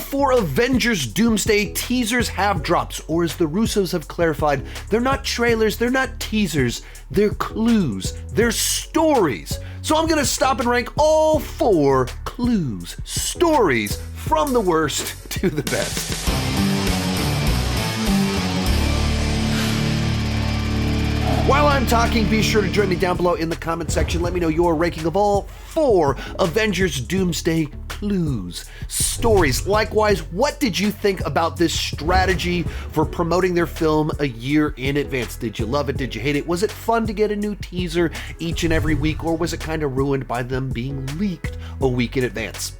4 Avengers Doomsday teasers have dropped, or as the Russos have clarified, they're not trailers, they're not teasers, they're clues, they're stories. So I'm gonna stop and rank all 4 clues, stories, from the worst to the best. While I'm talking, be sure to join me down below in the comment section. Let me know your ranking of all 4 Avengers Doomsday clues, stories. Likewise, what did you think about this strategy for promoting their film a year in advance? Did you love it? Did you hate it? Was it fun to get a new teaser each and every week, or was it kind of ruined by them being leaked a week in advance?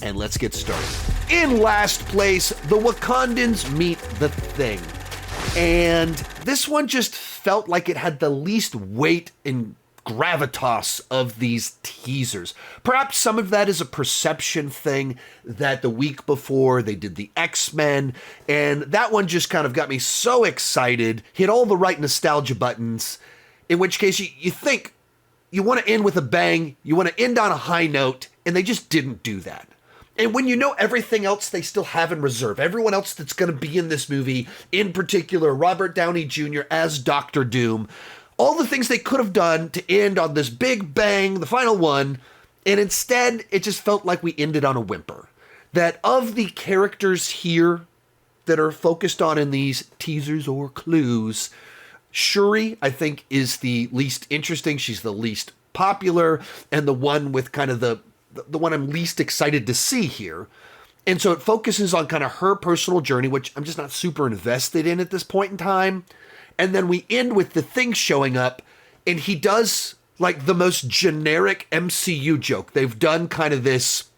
And let's get started. In last place, the Wakandans meet the Thing. And this one just felt like it had the least weight and gravitas of these teasers. Perhaps some of that is a perception thing, that the week before they did the X-Men, and that one just kind of got me so excited, hit all the right nostalgia buttons, in which case you think you want to end with a bang, you want to end on a high note, and they just didn't do that. And when you know everything else they still have in reserve, everyone else that's going to be in this movie, in particular Robert Downey Jr. as Doctor Doom, all the things they could have done to end on this big bang, the final one, and instead it just felt like we ended on a whimper. That of the characters here that are focused on in these teasers or clues, Shuri, I think, is the least interesting. She's the least popular, and the one with kind of the one I'm least excited to see here. And so it focuses on kind of her personal journey, which I'm just not super invested in at this point in time. And then we end with the Thing showing up, and he does like the most generic MCU joke. They've done kind of this,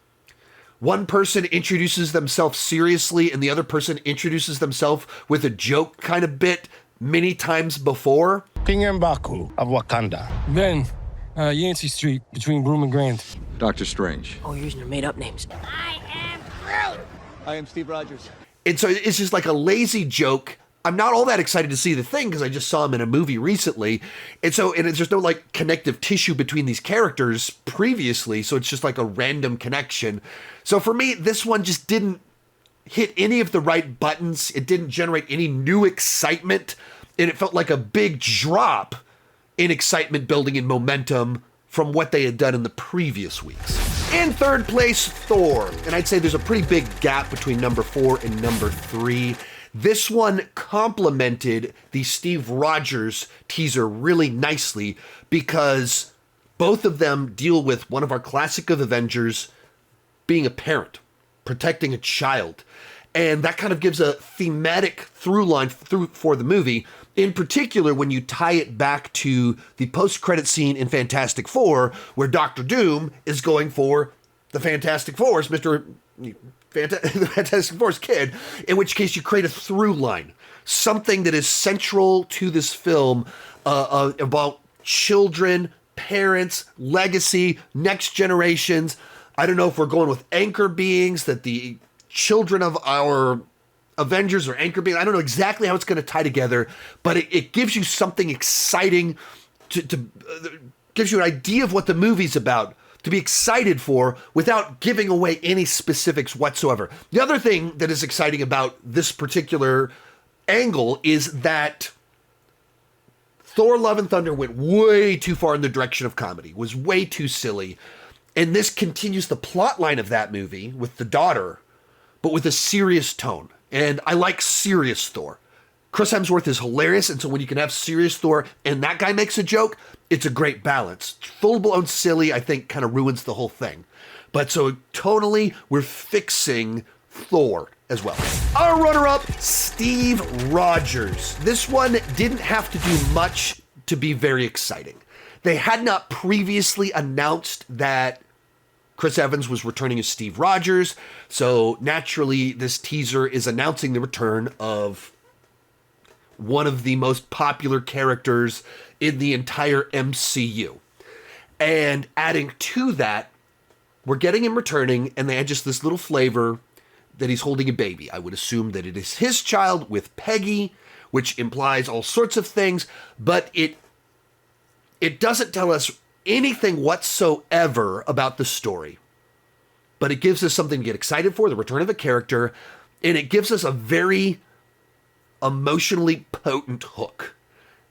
one person introduces themselves seriously and the other person introduces themselves with a joke kind of bit many times before. King M'Baku of Wakanda. Ben, Yancey Street, between Broome and Grand. Doctor Strange. Oh, you're using your made-up names. I am Groot. I am Steve Rogers. And so it's just like a lazy joke. I'm not all that excited to see the Thing because I just saw him in a movie recently. And there's no like connective tissue between these characters previously. So it's just like a random connection. So for me, this one just didn't hit any of the right buttons. It didn't generate any new excitement. And it felt like a big drop in excitement building and momentum from what they had done in the previous weeks. In third place, Thor. And I'd say there's a pretty big gap between number 4 and number 3. This one complemented the Steve Rogers teaser really nicely because both of them deal with one of our classic of Avengers being a parent, protecting a child. And that kind of gives a thematic through line for the movie. In particular, when you tie it back to the post-credit scene in Fantastic Four, where Doctor Doom is going for the Fantastic Four's Fantastic Four's kid, in which case you create a through line, something that is central to this film about children, parents, legacy, next generations. I don't know if we're going with anchor beings, that the children of our Avengers or anchor being. I don't know exactly how it's going to tie together, but it gives you something exciting gives you an idea of what the movie's about to be excited for without giving away any specifics whatsoever. The other thing that is exciting about this particular angle is that Thor Love and Thunder went way too far in the direction of comedy, was way too silly. And this continues the plot line of that movie with the daughter, but with a serious tone. And I like serious Thor. Chris Hemsworth is hilarious, and so when you can have serious Thor and that guy makes a joke, it's a great balance. Full-blown silly, I think, kind of ruins the whole thing. But so tonally, we're fixing Thor as well. Our runner-up, Steve Rogers. This one didn't have to do much to be very exciting. They had not previously announced that Chris Evans was returning as Steve Rogers, so naturally this teaser is announcing the return of one of the most popular characters in the entire MCU. And adding to that, we're getting him returning, and they had just this little flavor that he's holding a baby. I would assume that it is his child with Peggy, which implies all sorts of things, but it doesn't tell us anything whatsoever about the story. but it gives us something to get excited for, the return of a character, and it gives us a very emotionally potent hook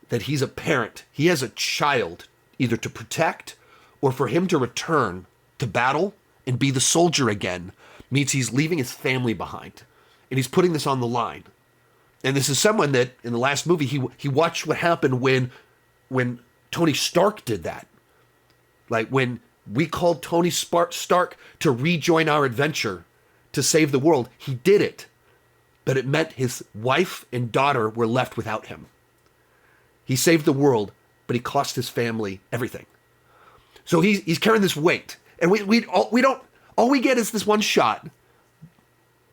that he's a parent. He has a child either to protect or for him to return to battle and be the soldier again means he's leaving his family behind. And he's putting this on the line. And this is someone that in the last movie, he watched what happened when Tony Stark did that. Like when we called Tony Stark to rejoin our adventure to save the world, he did it. But it meant his wife and daughter were left without him. He saved the world, but he cost his family everything. So he's carrying this weight. And all we get is this one shot,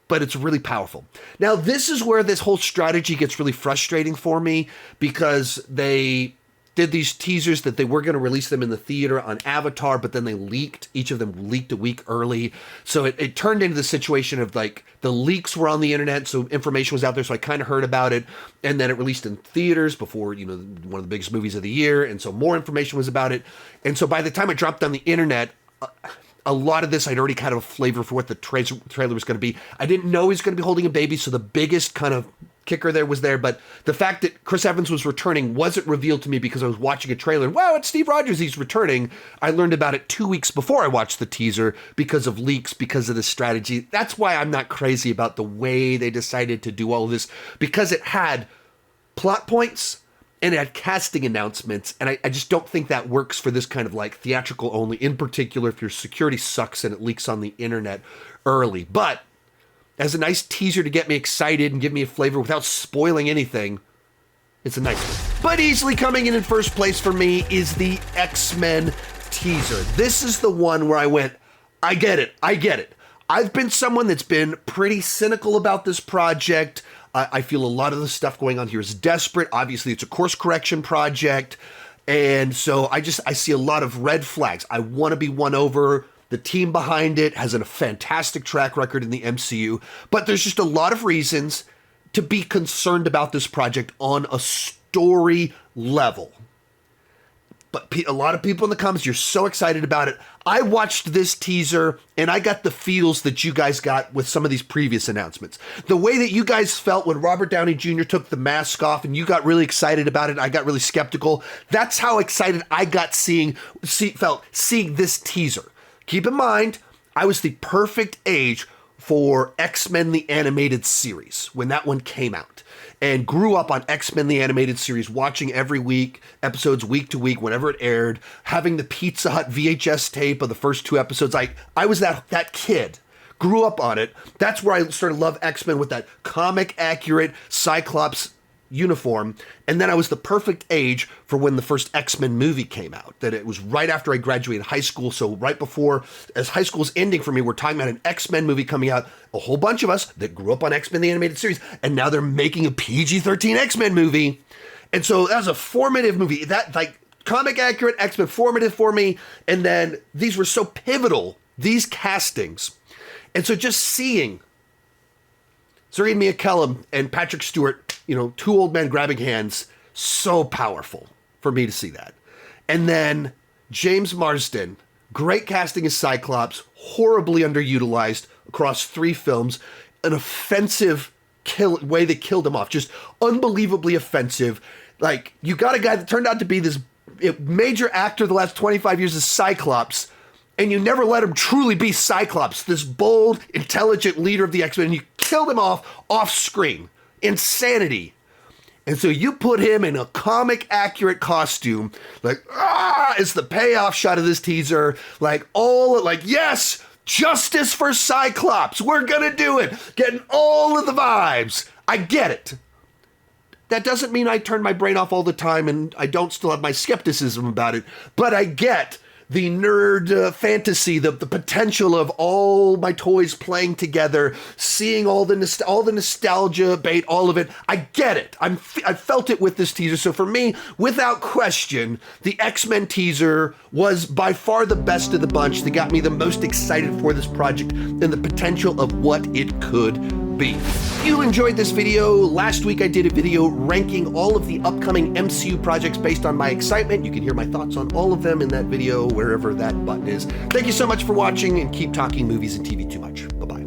but it's really powerful. Now, this is where this whole strategy gets really frustrating for me because they did these teasers that they were going to release them in the theater on Avatar, but then they leaked. Each of them leaked a week early. So it turned into the situation of like the leaks were on the internet, so information was out there, so I kind of heard about it. And then it released in theaters before, one of the biggest movies of the year. And so more information was about it. And so by the time it dropped on the internet, a lot of this I'd already kind of a flavor for what the trailer was going to be. I didn't know he was going to be holding a baby, so the biggest kind of kicker there was there, but the fact that Chris Evans was returning wasn't revealed to me because I was watching a trailer and wow, it's Steve Rogers, he's returning. I learned about it 2 weeks before I watched the teaser because of leaks, because of the strategy. That's why I'm not crazy about the way they decided to do all of this, because it had plot points and it had casting announcements, and I just don't think that works for this kind of like theatrical only, in particular if your security sucks and it leaks on the internet early. But as a nice teaser to get me excited and give me a flavor without spoiling anything, it's a nice one. But easily coming in first place for me is the X-Men teaser. This is the one where I went, I get it. I've been someone that's been pretty cynical about this project. I feel a lot of the stuff going on here is desperate. Obviously, it's a course correction project. And so I see a lot of red flags. I want to be won over. The team behind it has a fantastic track record in the MCU, but there's just a lot of reasons to be concerned about this project on a story level. But a lot of people in the comments, you're so excited about it. I watched this teaser and I got the feels that you guys got with some of these previous announcements. The way that you guys felt when Robert Downey Jr. took the mask off and you got really excited about it, I got really skeptical. That's how excited I got seeing this teaser. Keep in mind, I was the perfect age for X-Men the Animated Series when that one came out, and grew up on X-Men the Animated Series, watching every week, episodes week to week, whenever it aired, having the Pizza Hut VHS tape of the first 2 episodes. I was that kid, grew up on it. That's where I started to love X-Men, with that comic accurate Cyclops uniform. And then I was the perfect age for when the first X-Men movie came out, that it was right after I graduated high school. So right before, as high school's ending for me, we're talking about an X-Men movie coming out. A whole bunch of us that grew up on X-Men the Animated Series, and now they're making a PG-13 X-Men movie. And so that was a formative movie. That, like, comic accurate X-Men, formative for me. And then these were so pivotal, these castings. And so just seeing Zuri McKellum and Patrick Stewart, 2 old men grabbing hands, so powerful for me to see that. And then James Marsden, great casting as Cyclops, horribly underutilized across 3 films, an offensive way they killed him off, just unbelievably offensive. Like, you got a guy that turned out to be this major actor the last 25 years as Cyclops, and you never let him truly be Cyclops, this bold, intelligent leader of the X-Men, and you killed him off screen. Insanity. And so you put him in a comic accurate costume, it's the payoff shot of this teaser, yes, justice for Cyclops, we're gonna do it, getting all of the vibes. I get it. That doesn't mean I turn my brain off all the time and I don't still have my skepticism about it, but I get the nerd fantasy, the potential of all my toys playing together, seeing all the nostalgia bait, all of it. I get it. I felt it with this teaser. So for me, without question, the X-Men teaser was by far the best of the bunch that got me the most excited for this project and the potential of what it could be. If you enjoyed this video, last week I did a video ranking all of the upcoming MCU projects based on my excitement. You can hear my thoughts on all of them in that video, wherever that button is. Thank you so much for watching, and keep talking movies and TV too much. Bye-bye.